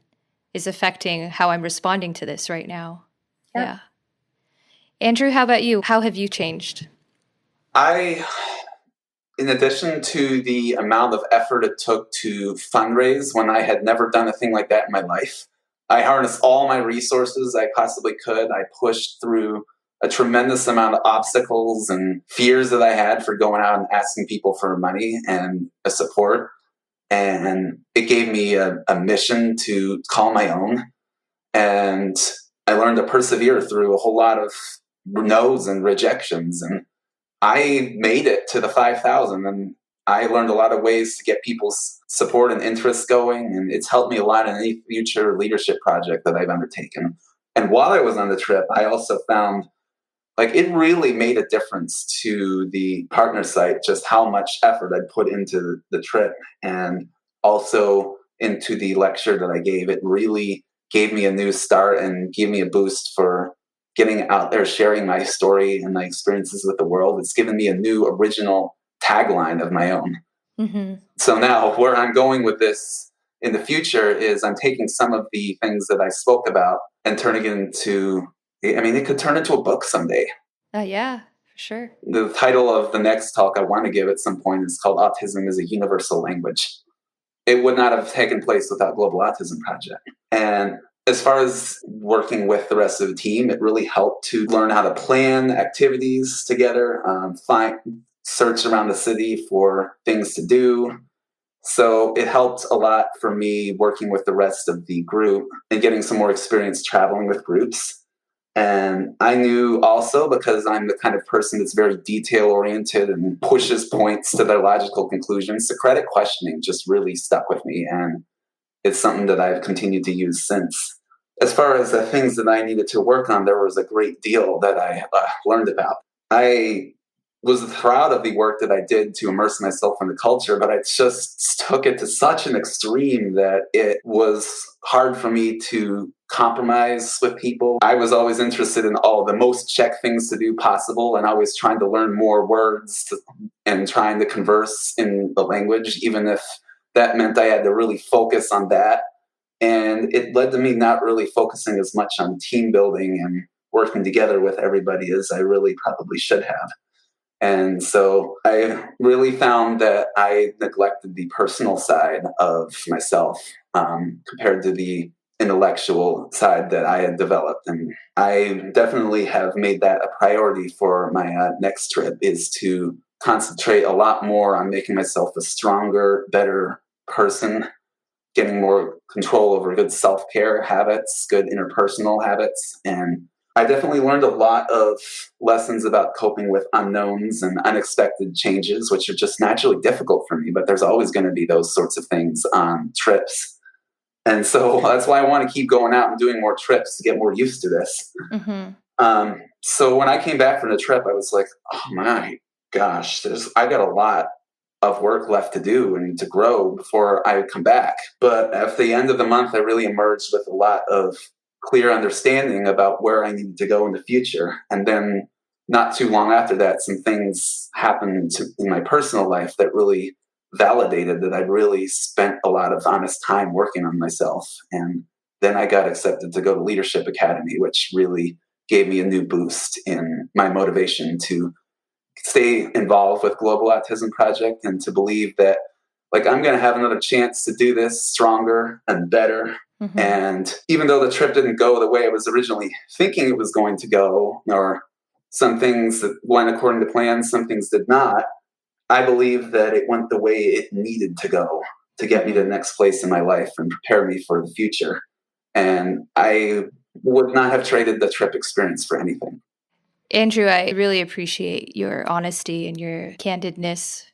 is affecting how I'm responding to this right now. Yep. Yeah. Andrew, how about you? How have you changed? In addition to the amount of effort it took to fundraise when I had never done a thing like that in my life, I harnessed all my resources I possibly could. I pushed through a tremendous amount of obstacles and fears that I had for going out and asking people for money and a support. And it gave me a mission to call my own. And I learned to persevere through a whole lot of no's and rejections. And I made it to the 5,000. And I learned a lot of ways to get people's support and interest going. And it's helped me a lot in any future leadership project that I've undertaken. And while I was on the trip, I also found it really made a difference to the partner site, just how much effort I'd put into the trip and also into the lecture that I gave. It really gave me a new start and gave me a boost for getting out there, sharing my story and my experiences with the world. It's given me a new original tagline of my own. Mm-hmm. So now where I'm going with this in the future is I'm taking some of the things that I spoke about and turning it into, it could turn into a book someday. Yeah, for sure. The title of the next talk I want to give at some point is called Autism is a Universal Language. It would not have taken place without Global Autism Project. And as far as working with the rest of the team, it really helped to learn how to plan activities together, search around the city for things to do. So it helped a lot for me working with the rest of the group and getting some more experience traveling with groups. And I knew also, because I'm the kind of person that's very detail-oriented and pushes points to their logical conclusions, Socratic questioning just really stuck with me. And it's something that I've continued to use since. As far as the things that I needed to work on, there was a great deal that I learned about. I was proud of the work that I did to immerse myself in the culture, but I just took it to such an extreme that it was hard for me to compromise with people. I was always interested in all the most Czech things to do possible, and always trying to learn more words and trying to converse in the language, even if that meant I had to really focus on that. And it led to me not really focusing as much on team building and working together with everybody as I really probably should have. And so I really found that I neglected the personal side of myself compared to the intellectual side that I had developed. And I definitely have made that a priority for my next trip, is to concentrate a lot more on making myself a stronger, better person, getting more control over good self-care habits, good interpersonal habits. And I definitely learned a lot of lessons about coping with unknowns and unexpected changes, which are just naturally difficult for me, but there's always going to be those sorts of things on trips. And so that's why I want to keep going out and doing more trips to get more used to this. Mm-hmm. So when I came back from the trip, I was like, oh my gosh, I got a lot of work left to do and to grow before I would come back. But at the end of the month, I really emerged with a lot of clear understanding about where I needed to go in the future. And then not too long after that, some things happened in my personal life that really validated that I'd really spent a lot of honest time working on myself. And then I got accepted to go to Leadership Academy, which really gave me a new boost in my motivation to stay involved with Global Autism Project and to believe that like I'm going to have another chance to do this stronger and better. Mm-hmm. And even though the trip didn't go the way I was originally thinking it was going to go, or some things that went according to plan, some things did not, I believe that it went the way it needed to go to get me to the next place in my life and prepare me for the future. And I would not have traded the trip experience for anything. Andrew, I really appreciate your honesty and your candidness.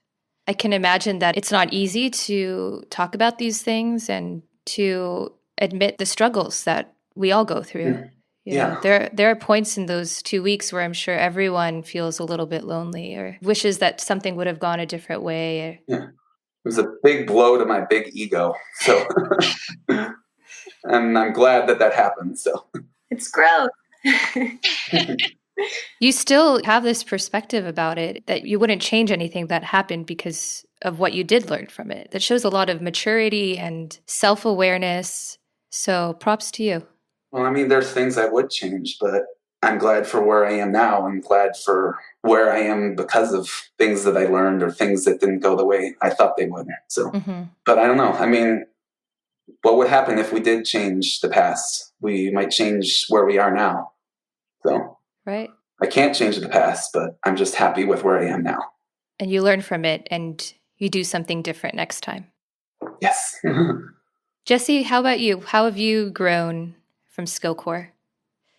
I can imagine that it's not easy to talk about these things and to admit the struggles that we all go through. Yeah. There are points in those 2 weeks where I'm sure everyone feels a little bit lonely or wishes that something would have gone a different way. Yeah. It was a big blow to my big ego. So, and I'm glad that happened. So it's growth. You still have this perspective about it that you wouldn't change anything that happened because of what you did learn from it. That shows a lot of maturity and self-awareness. So props to you. Well, I mean, there's things I would change, but I'm glad for where I am now. I'm glad for where I am because of things that I learned or things that didn't go the way I thought they would. So, But I don't know. I mean, what would happen if we did change the past? We might change where we are now. So, right. I can't change the past, but I'm just happy with where I am now. And you learn from it and you do something different next time. Yes. Jessie, how about you? How have you grown from SkillCorps?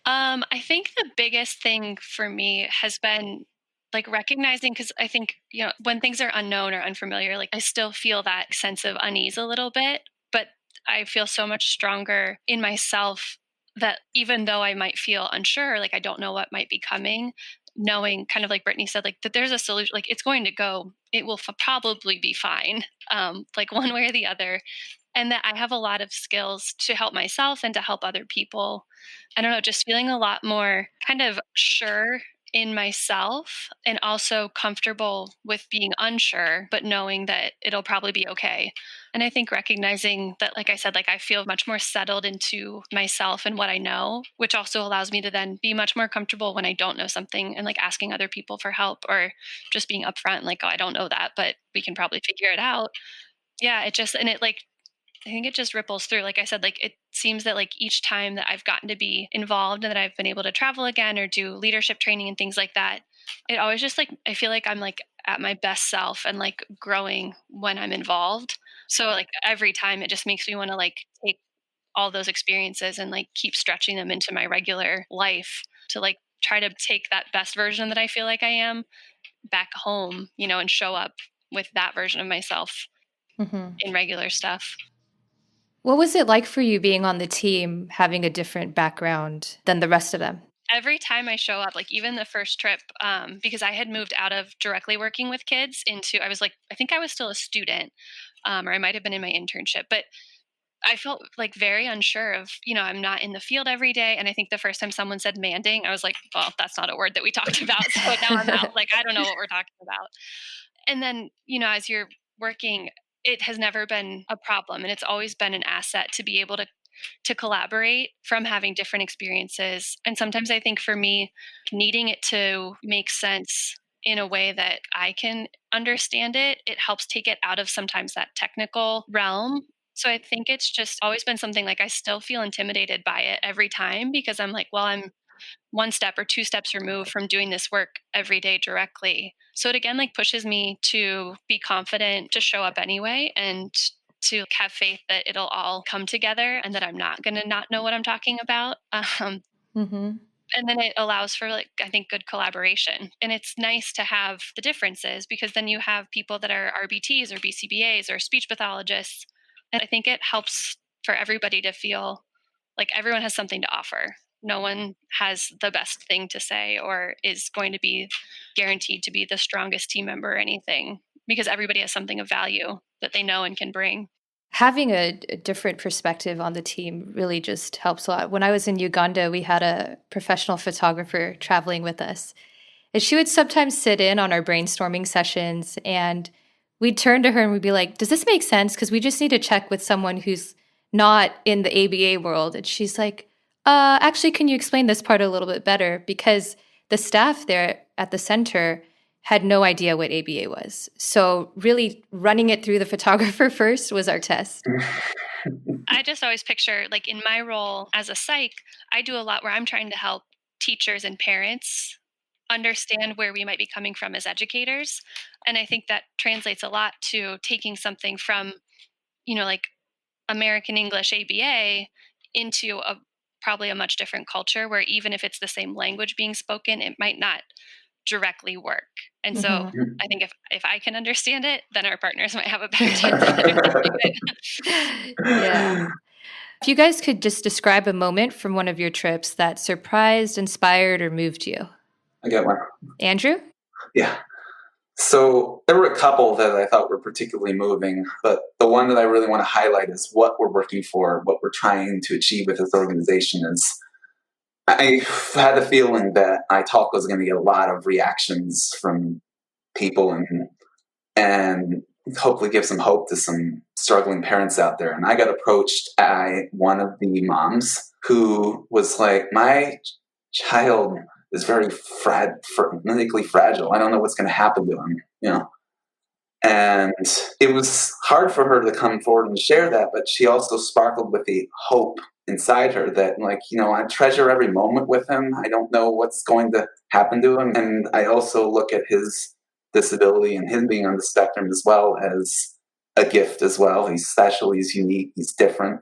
I think the biggest thing for me has been like recognizing, because I think, when things are unknown or unfamiliar, like I still feel that sense of unease a little bit, but I feel so much stronger in myself that even though I might feel unsure, like I don't know what might be coming, knowing kind of like Brittney said, like that there's a solution, like it's going to go, it will probably be fine, like one way or the other. And that I have a lot of skills to help myself and to help other people. I don't know, just feeling a lot more kind of sure in myself and also comfortable with being unsure, but knowing that it'll probably be okay. And I think recognizing that, like I said, like I feel much more settled into myself and what I know, which also allows me to then be much more comfortable when I don't know something and like asking other people for help or just being upfront, like, oh, I don't know that, but we can probably figure it out. Yeah, I think it just ripples through. Like I said, like it seems that like each time that I've gotten to be involved and that I've been able to travel again or do leadership training and things like that, it always just like, I feel like I'm like at my best self and like growing when I'm involved. So like every time it just makes me want to like take all those experiences and like keep stretching them into my regular life to like try to take that best version that I feel like I am back home, and show up with that version of myself in regular stuff. What was it like for you being on the team, having a different background than the rest of them? Every time I show up, like even the first trip, because I had moved out of directly working with kids I think I was still a student, or I might have been in my internship, but I felt like very unsure of, I'm not in the field every day. And I think the first time someone said manding, I was like, well, that's not a word that we talked about. So now I'm out. Like, I don't know what we're talking about. And then, as you're working, it has never been a problem. And it's always been an asset to be able to collaborate from having different experiences. And sometimes I think for me, needing it to make sense in a way that I can understand it, it helps take it out of sometimes that technical realm. So I think it's just always been something like I still feel intimidated by it every time because I'm like, well, I'm one step or two steps removed from doing this work every day directly. So it again like pushes me to be confident to show up anyway and to have faith that it'll all come together and that I'm not going to not know what I'm talking about. And then it allows for like, I think, good collaboration. And it's nice to have the differences because then you have people that are RBTs or BCBAs or speech pathologists. And I think it helps for everybody to feel like everyone has something to offer. No one has the best thing to say or is going to be guaranteed to be the strongest team member or anything. because everybody has something of value that they know and can bring. Having a different perspective on the team really just helps a lot. When I was in Uganda, we had a professional photographer traveling with us. And she would sometimes sit in on our brainstorming sessions, and we'd turn to her and we'd be like, does this make sense? Because we just need to check with someone who's not in the ABA world. And she's like, actually, can you explain this part a little bit better? Because the staff there at the center had no idea what ABA was. So really running it through the photographer first was our test. I just always picture, like in my role as a psych, I do a lot where I'm trying to help teachers and parents understand where we might be coming from as educators. And I think that translates a lot to taking something from, like American English ABA into probably a much different culture where even if it's the same language being spoken, it might not directly work. And so I think if I can understand it, then our partners might have a better chance of understanding it. Yeah. If you guys could just describe a moment from one of your trips that surprised, inspired, or moved you. I get one. Andrew? Yeah. So there were a couple that I thought were particularly moving, but the one that I really want to highlight is what we're working for, what we're trying to achieve with this organization is I had a feeling that my talk was going to get a lot of reactions from people and hopefully give some hope to some struggling parents out there. And I got approached by one of the moms who was like, my child is very medically fragile. I don't know what's going to happen to him, And it was hard for her to come forward and share that, but she also sparkled with the hope inside her that, I treasure every moment with him. I don't know what's going to happen to him. And I also look at his disability and him being on the spectrum as well as a gift as well. He's special, he's unique, he's different.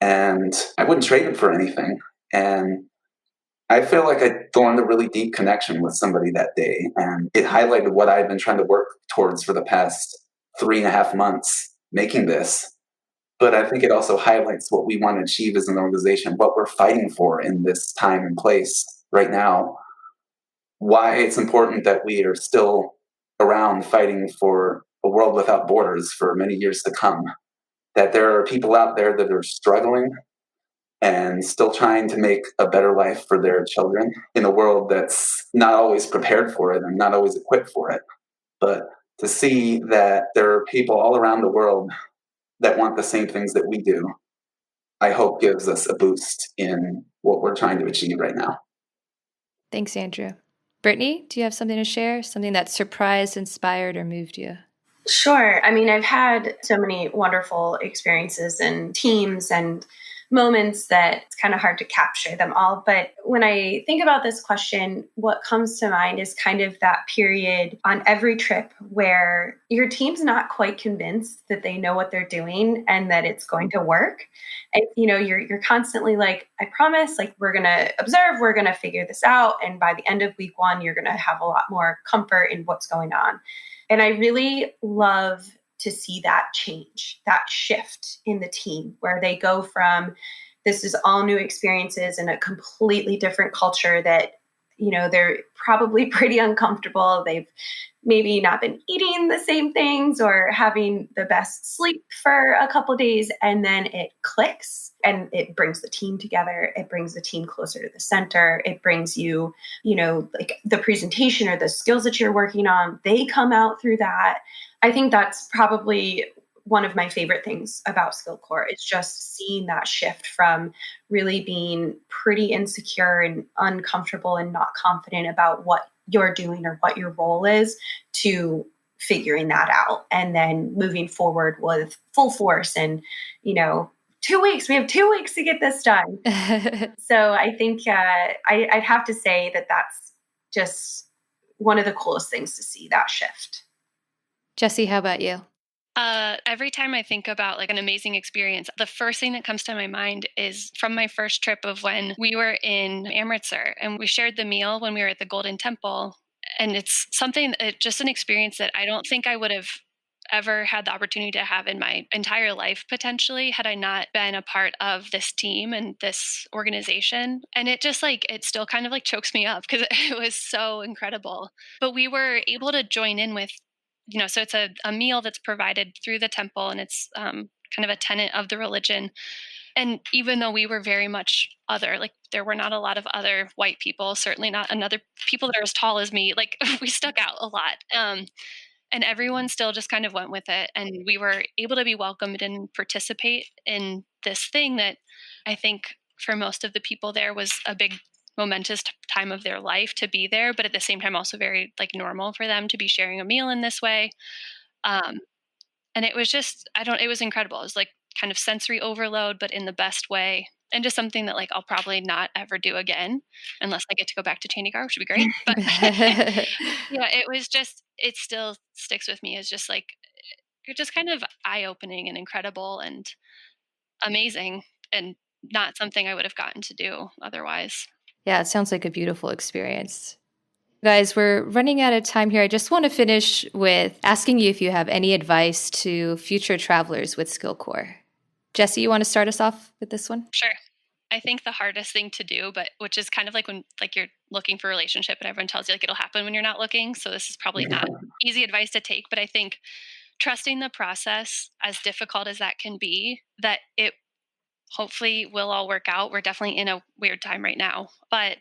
And I wouldn't trade him for anything. And I feel like I formed a really deep connection with somebody that day, and it highlighted what I've been trying to work towards for the past 3.5 months, making this. But I think it also highlights what we want to achieve as an organization, what we're fighting for in this time and place right now, why it's important that we are still around fighting for a world without borders for many years to come, that there are people out there that are struggling and still trying to make a better life for their children in a world that's not always prepared for it and not always equipped for it. But to see that there are people all around the world that want the same things that we do, I hope gives us a boost in what we're trying to achieve right now. Thanks, Andrew. Brittney, do you have something to share? Something that surprised, inspired, or moved you? Sure. I mean, I've had so many wonderful experiences and teams and moments that it's kind of hard to capture them all. But when I think about this question, what comes to mind is kind of that period on every trip where your team's not quite convinced that they know what they're doing and that it's going to work. And, you're constantly like, I promise, like, we're going to observe, we're going to figure this out. And by the end of week 1, you're going to have a lot more comfort in what's going on. And I really love to see that change, that shift in the team where they go from this is all new experiences in a completely different culture that, they're probably pretty uncomfortable. They've maybe not been eating the same things or having the best sleep for a couple of days. And then it clicks and it brings the team together. It brings the team closer to the center. It brings you, like the presentation or the skills that you're working on, they come out through that. I think that's probably one of my favorite things about SkillCorps. It's just seeing that shift from really being pretty insecure and uncomfortable and not confident about what you're doing or what your role is to figuring that out and then moving forward with full force and, 2 weeks, we have 2 weeks to get this done. So I think I'd have to say that that's just one of the coolest things to see, that shift. Jessie, how about you? Every time I think about like an amazing experience, the first thing that comes to my mind is from my first trip of when we were in Amritsar and we shared the meal when we were at the Golden Temple. And it's just an experience that I don't think I would have ever had the opportunity to have in my entire life, potentially, had I not been a part of this team and this organization. And it just it still kind of chokes me up because it was so incredible. But we were able to join in with so it's a meal that's provided through the temple, and it's kind of a tenet of the religion. And even though we were very much other, like there were not a lot of other white people, certainly not another people that are as tall as me, like we stuck out a lot. And everyone still just kind of went with it. And we were able to be welcomed and participate in this thing that I think for most of the people there was a big momentous time of their life to be there, but at the same time also very like normal for them to be sharing a meal in this way. And it was just, it was incredible. It was like kind of sensory overload, but in the best way. And just something that like I'll probably not ever do again unless I get to go back to Chandigarh, which would be great. But it was just, it still sticks with me as just like, you're just kind of eye-opening and incredible and amazing, and not something I would have gotten to do otherwise. Yeah, it sounds like a beautiful experience. Guys, we're running out of time here. I just want to finish with asking you if you have any advice to future travelers with SkillCorps. Jessie, you want to start us off with this one? Sure. I think the hardest thing to do, but which is kind of like when like you're looking for a relationship and everyone tells you like it'll happen when you're not looking. So this is probably not easy advice to take, but I think trusting the process, as difficult as that can be, that it hopefully will all work out. We're definitely in a weird time right now, but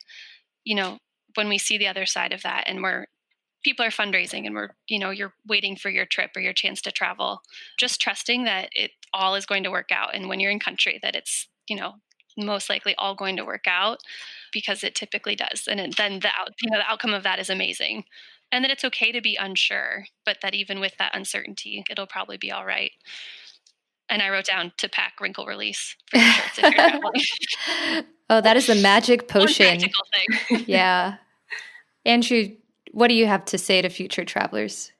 when we see the other side of that and people are fundraising and you're waiting for your trip or your chance to travel, just trusting that it all is going to work out. And when you're in country, that it's, most likely all going to work out, because it typically does. And then the outcome of that is amazing. And that it's okay to be unsure, but that even with that uncertainty, it'll probably be all right. And I wrote down to pack wrinkle release for your shirts if you're traveling. Oh, that is the magic potion. One practical thing. Yeah. Andrew, what do you have to say to future travelers?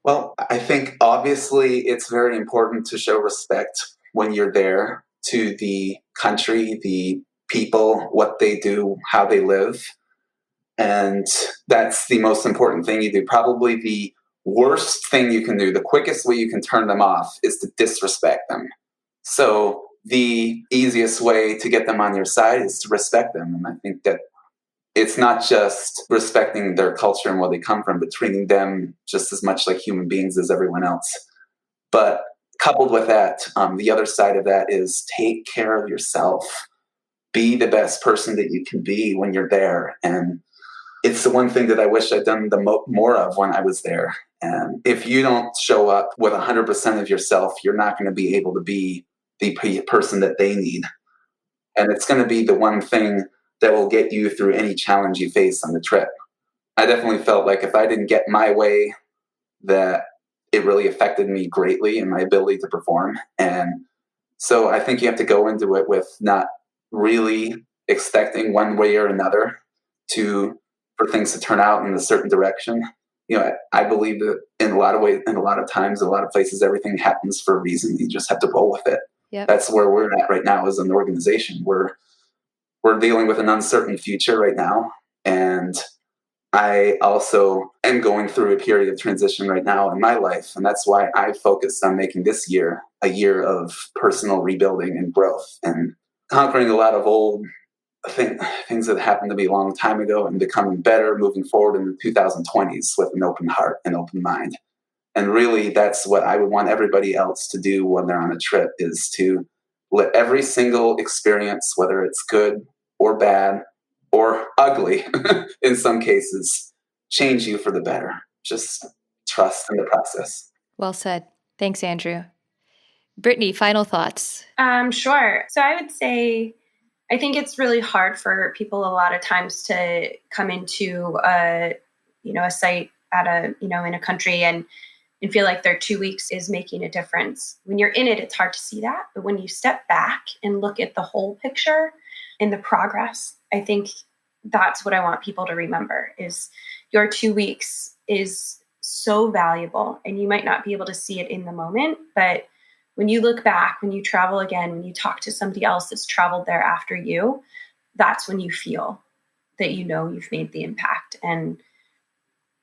Well, I think obviously it's very important to show respect when you're there to the country, the people, what they do, how they live. And that's the most important thing you do. Probably the worst thing you can do, the quickest way you can turn them off, is to disrespect them. So the easiest way to get them on your side is to respect them. And I think that it's not just respecting their culture and where they come from, but treating them just as much like human beings as everyone else. But coupled with that, the other side of that is take care of yourself. Be the best person that you can be when you're there. And it's the one thing that I wish I'd done more of when I was there. And if you don't show up with 100% of yourself, you're not going to be able to be the person that they need. And it's going to be the one thing that will get you through any challenge you face on the trip. I definitely felt like if I didn't get my way, that it really affected me greatly in my ability to perform. And so I think you have to go into it with not really expecting one way or another for things to turn out in a certain direction. I believe that in a lot of ways, in a lot of times, a lot of places, everything happens for a reason. You just have to roll with it. Yep. That's where we're at right now as an organization. We're dealing with an uncertain future right now. And I also am going through a period of transition right now in my life. And that's why I focused on making this year a year of personal rebuilding and growth and conquering a lot of old things that happened to me a long time ago and becoming better moving forward in the 2020s with an open heart and open mind. And really, that's what I would want everybody else to do when they're on a trip, is to let every single experience, whether it's good or bad or ugly in some cases, change you for the better. Just trust in the process. Well said. Thanks, Andrew. Brittney, final thoughts? Sure. So I would say, I think it's really hard for people a lot of times to come into a site at in a country and feel like their 2 weeks is making a difference. When you're in it, it's hard to see that. But when you step back and look at the whole picture and the progress, I think that's what I want people to remember, is your 2 weeks is so valuable, and you might not be able to see it in the moment, but when you look back, when you travel again, when you talk to somebody else that's traveled there after you, that's when you feel that you've made the impact. And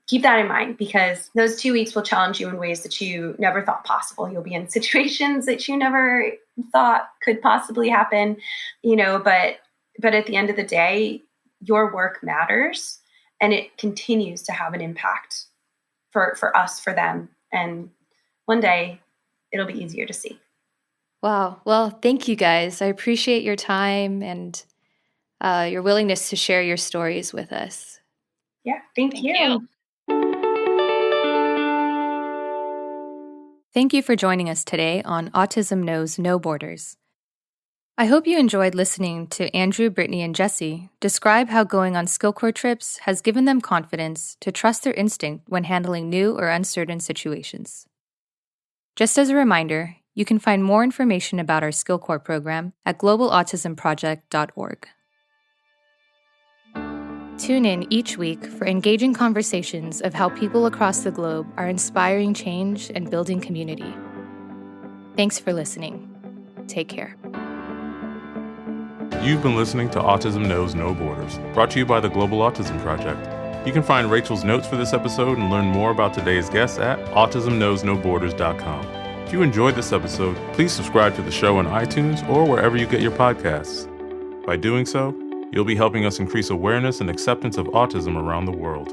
keep that in mind, because those 2 weeks will challenge you in ways that you never thought possible. You'll be in situations that you never thought could possibly happen, but at the end of the day, your work matters, and it continues to have an impact for us, for them. And one day it'll be easier to see. Wow. Well, thank you guys. I appreciate your time and your willingness to share your stories with us. Yeah, thank you. Thank you for joining us today on Autism Knows No Borders. I hope you enjoyed listening to Andrew, Brittney, and Jessie describe how going on SkillCorps trips has given them confidence to trust their instinct when handling new or uncertain situations. Just as a reminder, you can find more information about our SkillCorps program at globalautismproject.org. Tune in each week for engaging conversations of how people across the globe are inspiring change and building community. Thanks for listening. Take care. You've been listening to Autism Knows No Borders, brought to you by the Global Autism Project. You can find Rachel's notes for this episode and learn more about today's guests at autismknowsnoborders.com. If you enjoyed this episode, please subscribe to the show on iTunes or wherever you get your podcasts. By doing so, you'll be helping us increase awareness and acceptance of autism around the world.